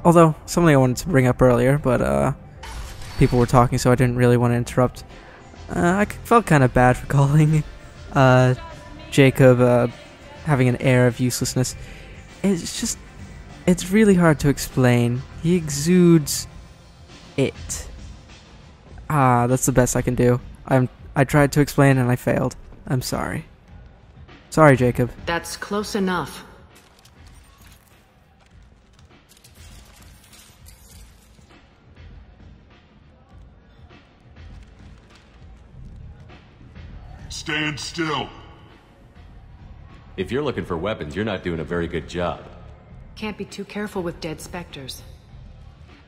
although something I wanted to bring up earlier, but people were talking, so I didn't really want to interrupt. I felt kind of bad for calling Jacob having an air of uselessness. It's really hard to explain. He exudes it. That's the best I can do. I tried to explain and I failed. I'm sorry. Sorry, Jacob. That's close enough. Stand still. If you're looking for weapons, you're not doing a very good job. Can't be too careful with dead specters.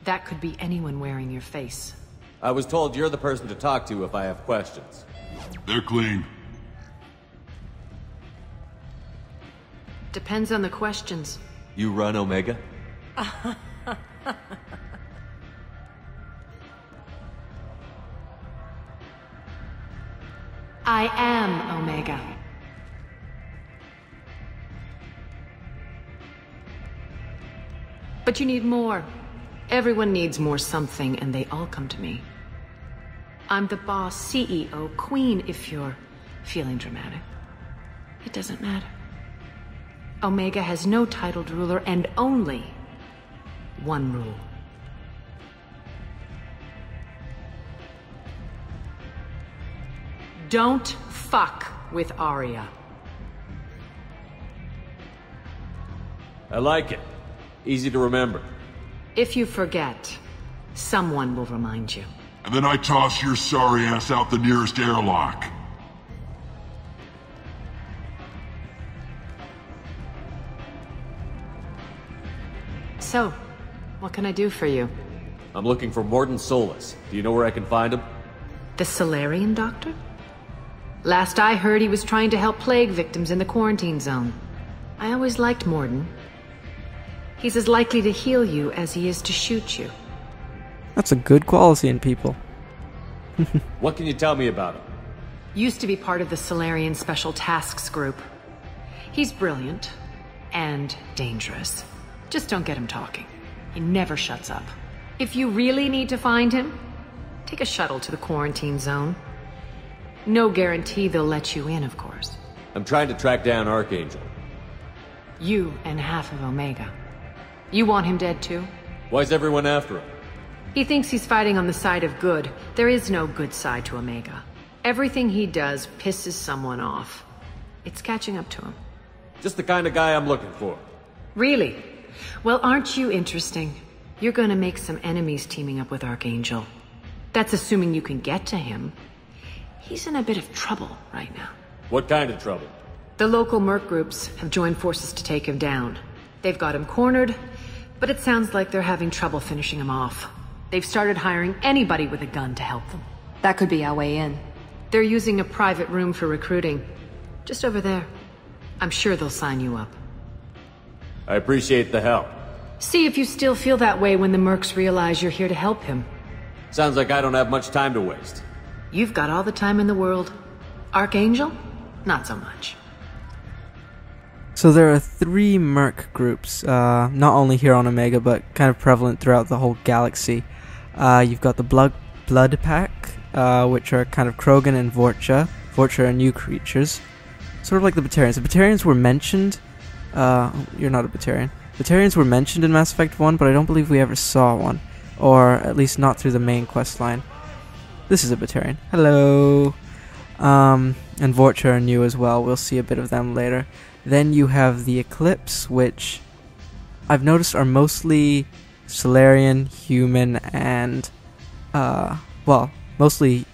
That could be anyone wearing your face. I was told you're the person to talk to if I have questions. They're clean. Depends on the questions. You run Omega? I am Omega. But you need more. Everyone needs more something, and they all come to me. I'm the boss, CEO, queen, if you're feeling dramatic. It doesn't matter. Omega has no titled ruler and only one rule. Don't fuck with Arya. I like it. Easy to remember. If you forget, someone will remind you. And then I toss your sorry ass out the nearest airlock. So, what can I do for you? I'm looking for Mordin Solus. Do you know where I can find him? The Solarian doctor? Last I heard, he was trying to help plague victims in the quarantine zone. I always liked Mordin. He's as likely to heal you as he is to shoot you. That's a good quality in people. What can you tell me about him? Used to be part of the Solarian Special Tasks Group. He's brilliant and dangerous. Just don't get him talking. He never shuts up. If you really need to find him, take a shuttle to the quarantine zone. No guarantee they'll let you in, of course. I'm trying to track down Archangel. You and half of Omega. You want him dead too? Why's everyone after him? He thinks he's fighting on the side of good. There is no good side to Omega. Everything he does pisses someone off. It's catching up to him. Just the kind of guy I'm looking for. Really? Well, aren't you interesting? You're gonna make some enemies teaming up with Archangel. That's assuming you can get to him. He's in a bit of trouble right now. What kind of trouble? The local merc groups have joined forces to take him down. They've got him cornered, but it sounds like they're having trouble finishing him off. They've started hiring anybody with a gun to help them. That could be our way in. They're using a private room for recruiting. Just over there. I'm sure they'll sign you up. I appreciate the help. See if you still feel that way when the mercs realize you're here to help him. Sounds like I don't have much time to waste. You've got all the time in the world. Archangel? Not so much. So there are 3 merc groups, not only here on Omega, but kind of prevalent throughout the whole galaxy. You've got the Blood Pack, which are kind of Krogan and Vorcha. Vorcha are new creatures, sort of like the Batarians. The Batarians were mentioned. You're not a Batarian. Batarians were mentioned in Mass Effect 1, but I don't believe we ever saw one, or at least not through the main quest line. This is a Batarian. Hello. And Vorcha are new as well. We'll see a bit of them later. Then you have the Eclipse, which I've noticed are mostly Solarian, human, and mostly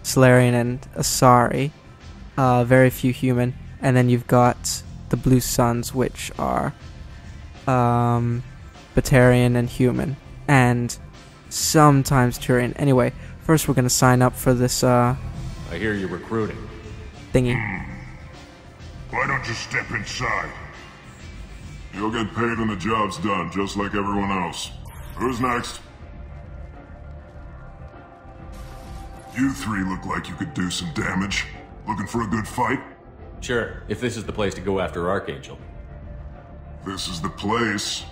Solarian and Asari. Very few human. And then you've got the Blue Suns, which are Batarian and human, and sometimes Turian. Anyway, first we're gonna sign up for this I hear you're recruiting. thingy. Why don't you step inside? You'll get paid when the job's done, just like everyone else. Who's next? You 3 look like you could do some damage. Looking for a good fight? Sure, if this is the place to go after Archangel. This is the place.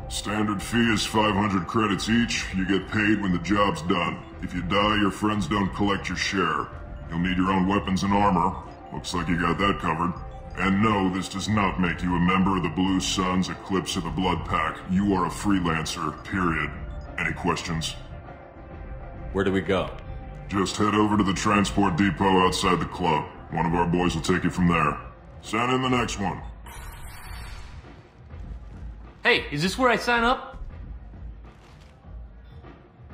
Standard fee is 500 credits each. You get paid when the job's done. If you die, your friends don't collect your share. You'll need your own weapons and armor. Looks like you got that covered. And no, this does not make you a member of the Blue Suns, Eclipse, or the Blood Pack. You are a freelancer, period. Any questions? Where do we go? Just head over to the transport depot outside the club. One of our boys will take you from there. Send in the next one. Hey, is this where I sign up?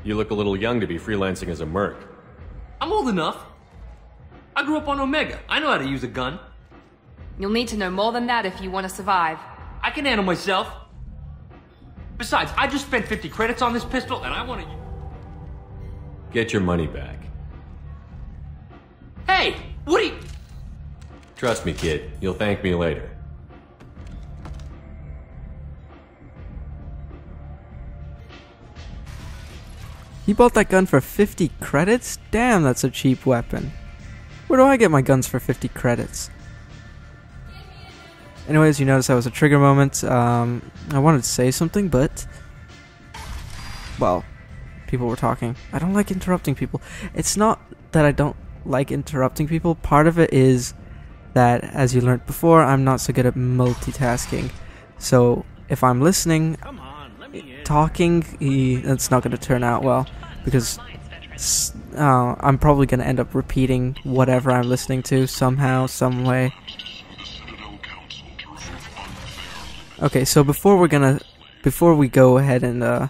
You look a little young to be freelancing as a merc. I'm old enough. I grew up on Omega. I know how to use a gun. You'll need to know more than that if you want to survive. I can handle myself. Besides, I just spent 50 credits on this pistol, and I want to... Get your money back. Hey! What are you... Trust me, kid. You'll thank me later. He bought that gun for 50 credits? Damn, that's a cheap weapon. Where do I get my guns for 50 credits? Anyways, you notice that was a trigger moment. I wanted to say something, but... well, people were talking. I don't like interrupting people. It's not that I don't like interrupting people. Part of it is that, as you learned before, I'm not so good at multitasking. So, if I'm listening, talking, it's not going to turn out well. Because I'm probably going to end up repeating whatever I'm listening to somehow, some way. Okay, so before we go ahead and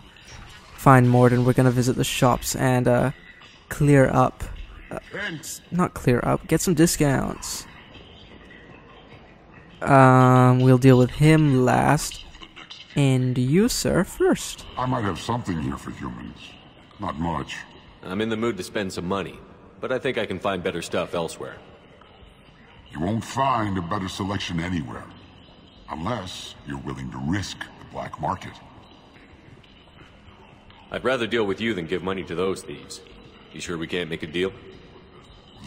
find Morden, we're gonna visit the shops and clear up, not clear up, get some discounts. We'll deal with him last, and you, sir, first. I might have something here for humans. Not much. I'm in the mood to spend some money, but I think I can find better stuff elsewhere. You won't find a better selection anywhere. Unless you're willing to risk the black market. I'd rather deal with you than give money to those thieves. You sure we can't make a deal?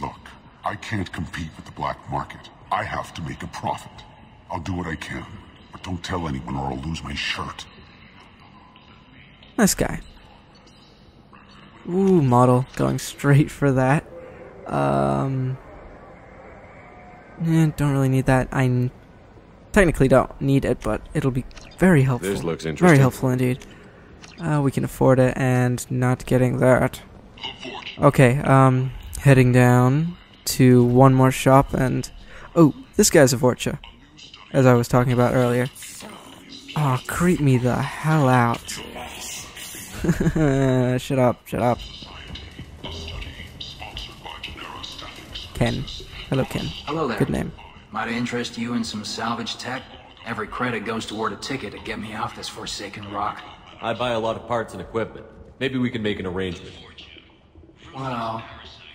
Look, I can't compete with the black market. I have to make a profit. I'll do what I can, but don't tell anyone or I'll lose my shirt. Nice guy. Ooh, model. Going straight for that. Don't really need that. I technically don't need it, but it'll be very helpful. This looks interesting. Very helpful indeed. We can afford it, and not getting that. Okay, heading down to one more shop, and... oh, this guy's a Vorcha, as I was talking about earlier. Oh, creep me the hell out. Shut up, shut up. Ken. Hello, Ken. Hello there. Good name. Might interest you in some salvage tech? Every credit goes toward a ticket to get me off this forsaken rock. I buy a lot of parts and equipment. Maybe we can make an arrangement. Well,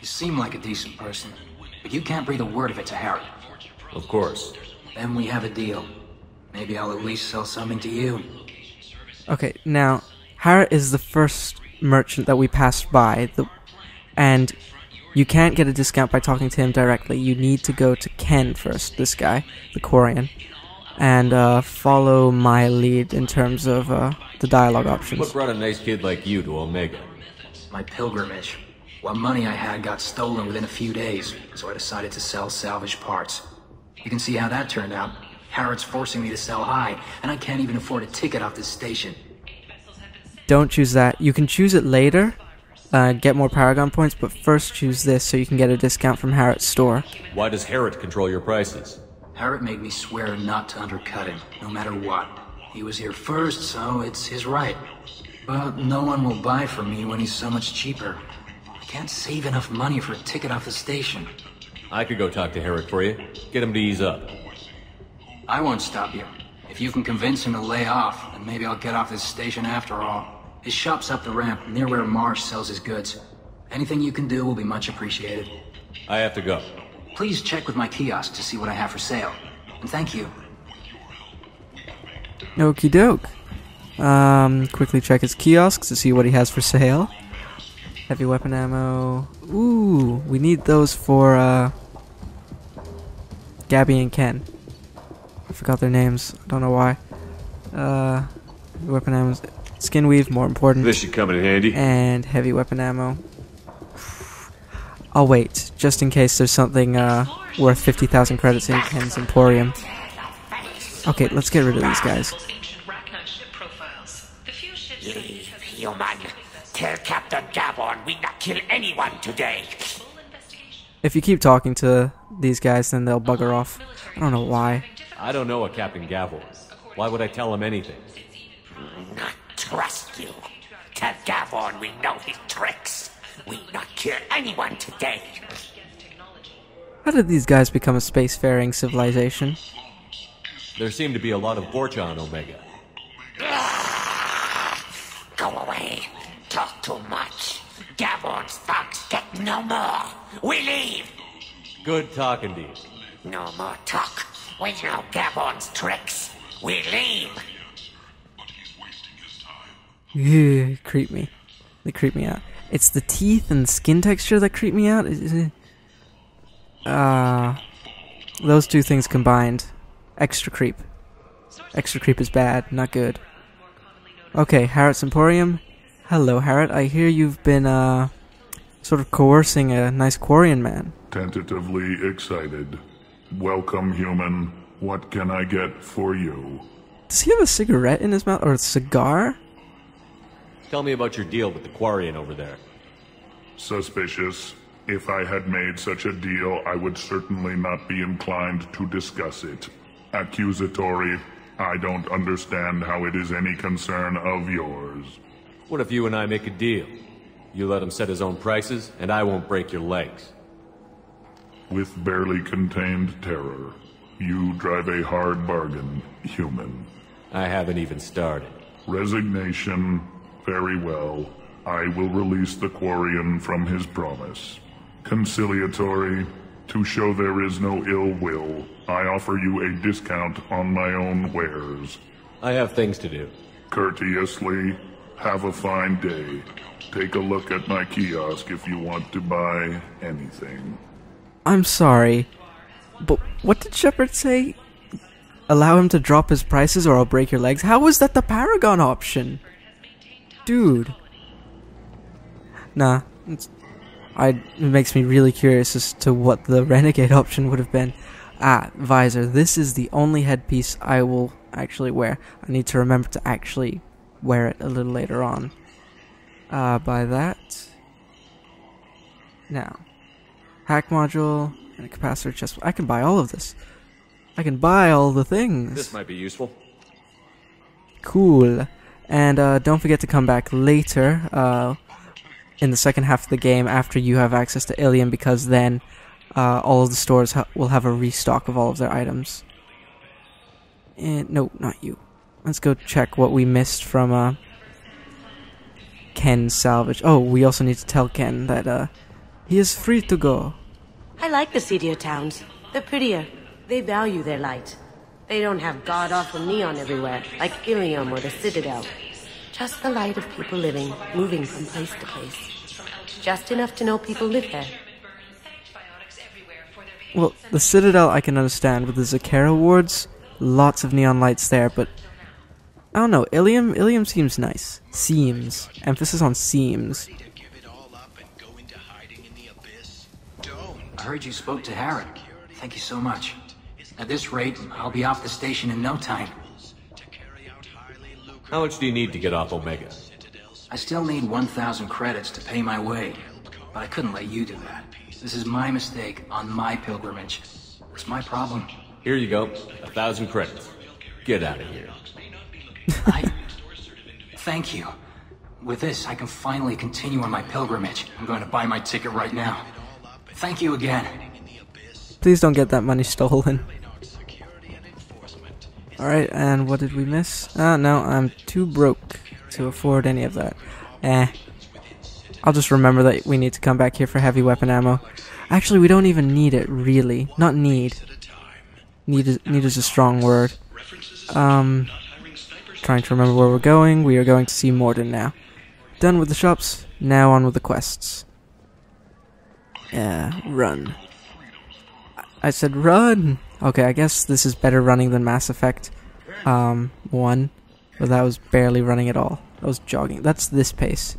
you seem like a decent person, but you can't breathe a word of it to Harry. Of course. Then we have a deal. Maybe I'll at least sell something to you. Okay, now, Harriet is the first merchant that we passed by, and you can't get a discount by talking to him directly. You need to go to Ken first, this guy, the Quarian, and follow my lead in terms of the dialogue options. What brought a nice kid like you to Omega? My pilgrimage. What money I had got stolen within a few days, so I decided to sell salvage parts. You can see how that turned out. Harrod's forcing me to sell high, and I can't even afford a ticket off this station. Don't choose that. You can choose it later, get more Paragon points, but first choose this so you can get a discount from Harrod's store. Why does Harrod control your prices? Harrod made me swear not to undercut him, no matter what. He was here first, so it's his right. But no one will buy from me when he's so much cheaper. I can't save enough money for a ticket off the station. I could go talk to Harrod for you. Get him to ease up. I won't stop you. If you can convince him to lay off, then maybe I'll get off this station after all. His shop's up the ramp, near where Marsh sells his goods. Anything you can do will be much appreciated. I have to go. Please check with my kiosk to see what I have for sale. And thank you. Okie doke. Quickly check his kiosk to see what he has for sale. Heavy weapon ammo. Ooh, we need those for, Gabby and Ken. I forgot their names. I don't know why. Weapon ammo. Skin weave, more important. This should come in handy. And heavy weapon ammo. I'll wait, just in case there's something worth 50,000 credits in Ken's Emporium. Okay, let's get rid of these guys. Leave, human. Tell Captain Gavon we not kill anyone today. If you keep talking to these guys, then they'll bugger off. I don't know why. I don't know a Captain Gavel. Why would I tell him anything? Not trust you. Tell Gavon we know his tricks. We not kill anyone today. How did these guys become a spacefaring civilization? There seem to be a lot of Borcha on Omega. Go away. Talk too much. Gavon's thugs get no more. We leave. Good talking to you. No more talk. We know Gavon's tricks. We leave. Ew, creep me. They creep me out. It's the teeth and skin texture that creep me out. Those two things combined. Extra creep. Extra creep is bad, not good. Okay, Harriet's Emporium. Hello, Harriet. I hear you've been, sort of coercing a nice Quarian man. Tentatively excited. Welcome, human. What can I get for you? Does he have a cigarette in his mouth? Or a cigar? Tell me about your deal with the Quarian over there. Suspicious. If I had made such a deal, I would certainly not be inclined to discuss it. Accusatory. I don't understand how it is any concern of yours. What if you and I make a deal? You let him set his own prices, and I won't break your legs. With barely contained terror, you drive a hard bargain, human. I haven't even started. Resignation. Very well. I will release the Quarian from his promise. Conciliatory. To show there is no ill will, I offer you a discount on my own wares. I have things to do. Courteously, have a fine day. Take a look at my kiosk if you want to buy anything. I'm sorry, but what did Shepard say? Allow him to drop his prices or I'll break your legs? How was that the Paragon option? Dude. Nah, it makes me really curious as to what the Renegade option would have been. Ah, visor. This is the only headpiece I will actually wear. I need to remember to actually wear it a little later on. Buy that. Now. Hack module and a capacitor chest. I can buy all of this. I can buy all the things. This might be useful. Cool. And don't forget to come back later in the second half of the game after you have access to Ilium, because then all of the stores will have a restock of all of their items. And no, not you. Let's go check what we missed from Ken's salvage. Oh, we also need to tell Ken that he is free to go. I like the seedier towns. They're prettier. They value their light. They don't have god-awful neon everywhere, like Ilium or the Citadel. Just the light of people living, moving from place to place. Just enough to know people live there. Well, the Citadel I can understand with the Zakera wards. Lots of neon lights there, but I don't know. Ilium seems nice. Seems. Emphasis on seems. I heard you spoke to Harriet. Thank you so much. At this rate, I'll be off the station in no time. How much do you need to get off Omega? I still need 1,000 credits to pay my way, but I couldn't let you do that. This is my mistake on my pilgrimage. It's my problem. Here you go. 1,000 credits. Get out of here. Thank you. With this, I can finally continue on my pilgrimage. I'm going to buy my ticket right now. Thank you again. Please don't get that money stolen. Alright, and what did we miss? No, I'm too broke to afford any of that. I'll just remember that we need to come back here for heavy weapon ammo. Actually, we don't even need it, really. Not need. Need is a strong word. Trying to remember where we're going. We are going to see Morden now. Done with the shops, now on with the quests. Run. I said run! Okay, I guess this is better running than Mass Effect 1. But that was barely running at all. That was jogging. That's this pace.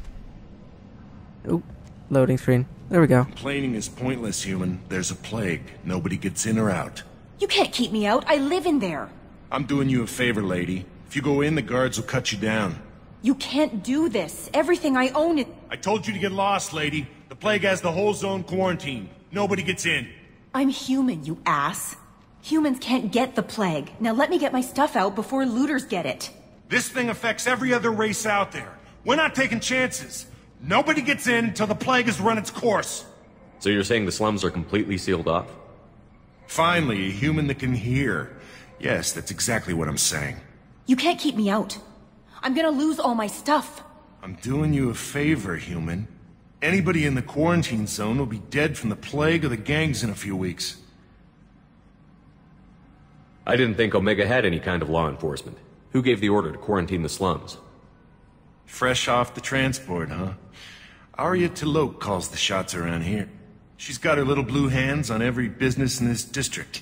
Oh, loading screen. There we go. Complaining is pointless, human. There's a plague. Nobody gets in or out. You can't keep me out. I live in there. I'm doing you a favor, lady. If you go in, the guards will cut you down. You can't do this. Everything I own is... I told you to get lost, lady. The plague has the whole zone quarantined. Nobody gets in. I'm human, you ass. Humans can't get the plague. Now let me get my stuff out before looters get it. This thing affects every other race out there. We're not taking chances. Nobody gets in until the plague has run its course. So you're saying the slums are completely sealed off? Finally, a human that can hear. Yes, that's exactly what I'm saying. You can't keep me out. I'm gonna lose all my stuff. I'm doing you a favor, human. Anybody in the quarantine zone will be dead from the plague or the gangs in a few weeks. I didn't think Omega had any kind of law enforcement. Who gave the order to quarantine the slums? Fresh off the transport, huh? Arya Tilok calls the shots around here. She's got her little blue hands on every business in this district.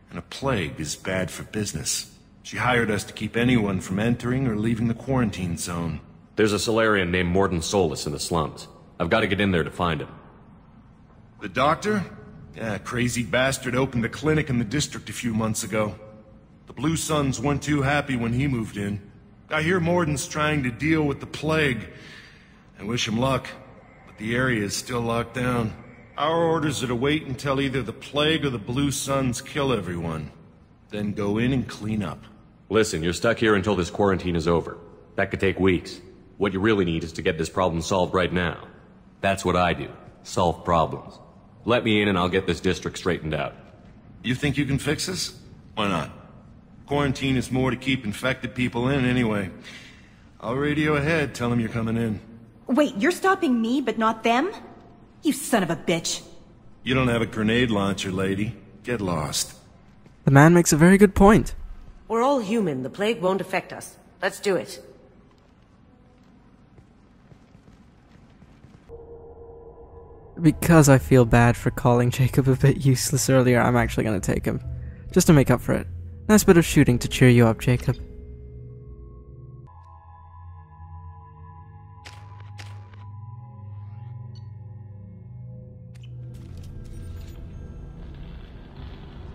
And a plague is bad for business. She hired us to keep anyone from entering or leaving the quarantine zone. There's a Solarian named Morden Solus in the slums. I've got to get in there to find him. The doctor? Yeah, crazy bastard opened a clinic in the district a few months ago. The Blue Suns weren't too happy when he moved in. I hear Morden's trying to deal with the plague. I wish him luck, but the area is still locked down. Our orders are to wait until either the plague or the Blue Suns kill everyone. Then go in and clean up. Listen, you're stuck here until this quarantine is over. That could take weeks. What you really need is to get this problem solved right now. That's what I do. Solve problems. Let me in and I'll get this district straightened out. You think you can fix this? Why not? Quarantine is more to keep infected people in anyway. I'll radio ahead, tell them you're coming in. Wait, you're stopping me, but not them? You son of a bitch. You don't have a grenade launcher, lady. Get lost. The man makes a very good point. We're all human. The plague won't affect us. Let's do it. Because I feel bad for calling Jacob a bit useless earlier, I'm actually going to take him. Just to make up for it. Nice bit of shooting to cheer you up, Jacob.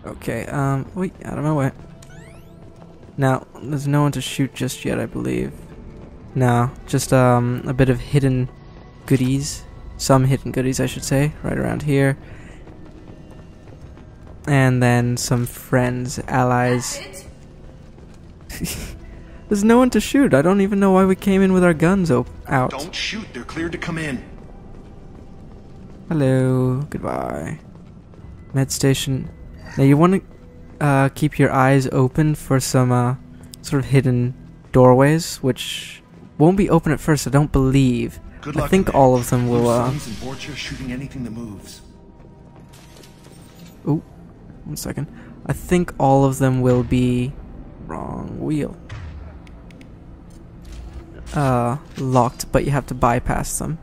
Okay, wait, out of my way. Now, there's no one to shoot just yet, I believe. No, just, a bit of hidden goodies. Some hidden goodies, I should say, right around here. And then some friends, allies. There's no one to shoot. I don't even know why we came in with our guns out. Don't shoot. They're cleared to come in. Hello. Goodbye. Med station. Now you want to keep your eyes open for some sort of hidden doorways, which won't be open at first, I don't believe. Good luck, I think all of them will shooting anything that moves. Oh, 1 second. I think all of them will be wrong wheel. Locked, but you have to bypass them.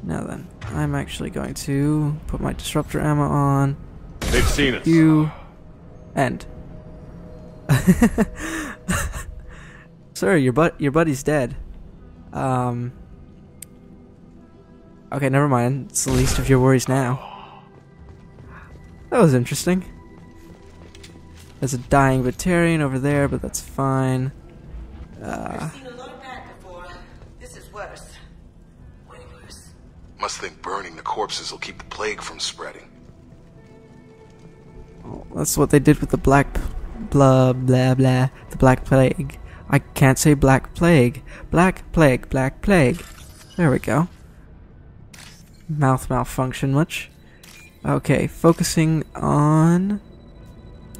Now then, I'm actually going to put my disruptor ammo on. They've seen us. You end. Sir, your buddy's dead. Okay, never mind. It's the least of your worries now. That was interesting. There's a dying Batarian over there, but that's fine. I've seen a lot of bad before. This is worse. Way worse. Must think burning the corpses will keep the plague from spreading. Oh, that's what they did with the black blah blah blah. The Black Plague. I can't say Black Plague. Black Plague, Black Plague. There we go. Mouth malfunction much. Okay, focusing on...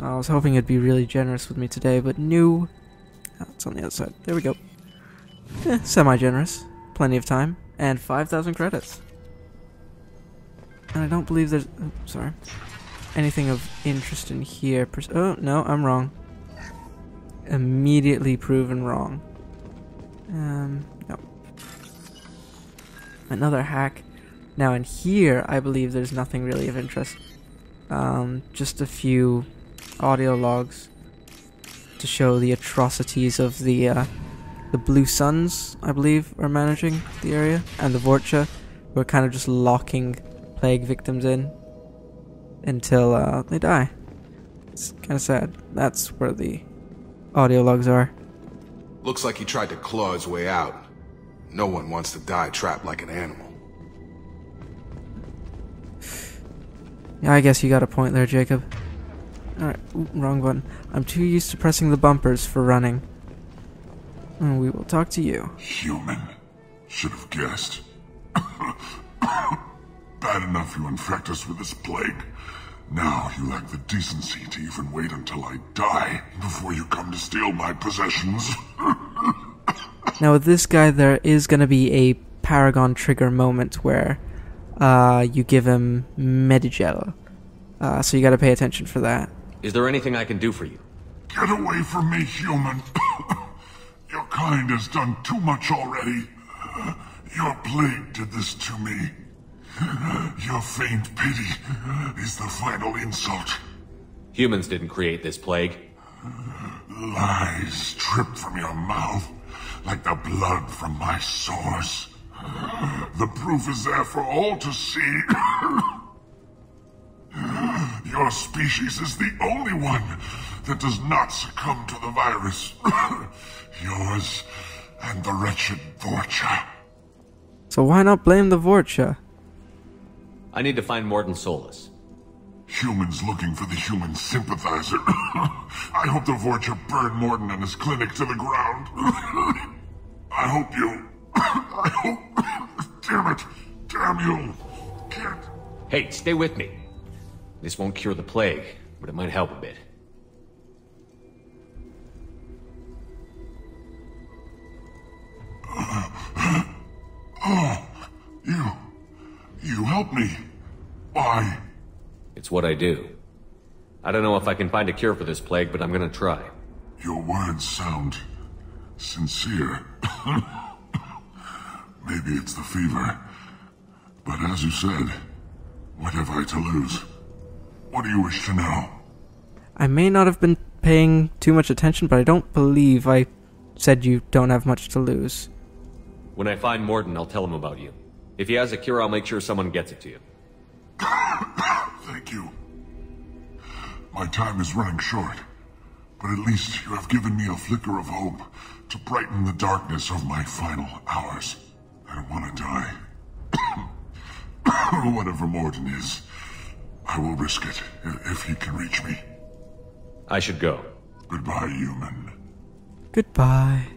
I was hoping it'd be really generous with me today, but no. Oh, it's on the other side. There we go. Semi-generous. Plenty of time. And 5,000 credits. And I don't believe there's... Oh, sorry. Anything of interest in here. Oh, no, I'm wrong. Immediately proven wrong. No. Another hack. Now in here, I believe there's nothing really of interest. Just a few audio logs to show the atrocities of the the Blue Suns, I believe, are managing the area, and the Vorcha, who are kind of just locking plague victims in until they die. It's kind of sad. That's where the audio logs are. Looks like he tried to claw his way out. No one wants to die trapped like an animal. Yeah, I guess you got a point there, Jacob. Alright, wrong button. I'm too used to pressing the bumpers for running. And we will talk to you. Human. Should have guessed. Bad enough you infect us with this plague. Now you lack the decency to even wait until I die before you come to steal my possessions. Now with this guy, there is going to be a Paragon trigger moment where you give him Medigel. So you got to pay attention for that. Is there anything I can do for you? Get away from me, human. Your kind has done too much already. Your plague did this to me. Your faint pity is the final insult. Humans didn't create this plague. Lies drip from your mouth like the blood from my sores. The proof is there for all to see. Your species is the only one that does not succumb to the virus. Yours and the wretched Vorcha. So why not blame the Vorcha? I need to find Morden Solus. Humans looking for the human sympathizer. I hope the Vorcha burned Morden and his clinic to the ground. I hope you... I hope... Damn it. Damn you. Can't... Hey, stay with me. This won't cure the plague, but it might help a bit. Oh, you help me. Why? It's what I do. I don't know if I can find a cure for this plague, but I'm gonna try. Your words sound sincere. Maybe it's the fever. But as you said, what have I to lose? What do you wish to know? I may not have been paying too much attention, but I don't believe I said you don't have much to lose. When I find Morden, I'll tell him about you. If he has a cure, I'll make sure someone gets it to you. Thank you. My time is running short, but at least you have given me a flicker of hope to brighten the darkness of my final hours. I don't want to die. Whatever Morden is, I will risk it if he can reach me. I should go. Goodbye, human. Goodbye.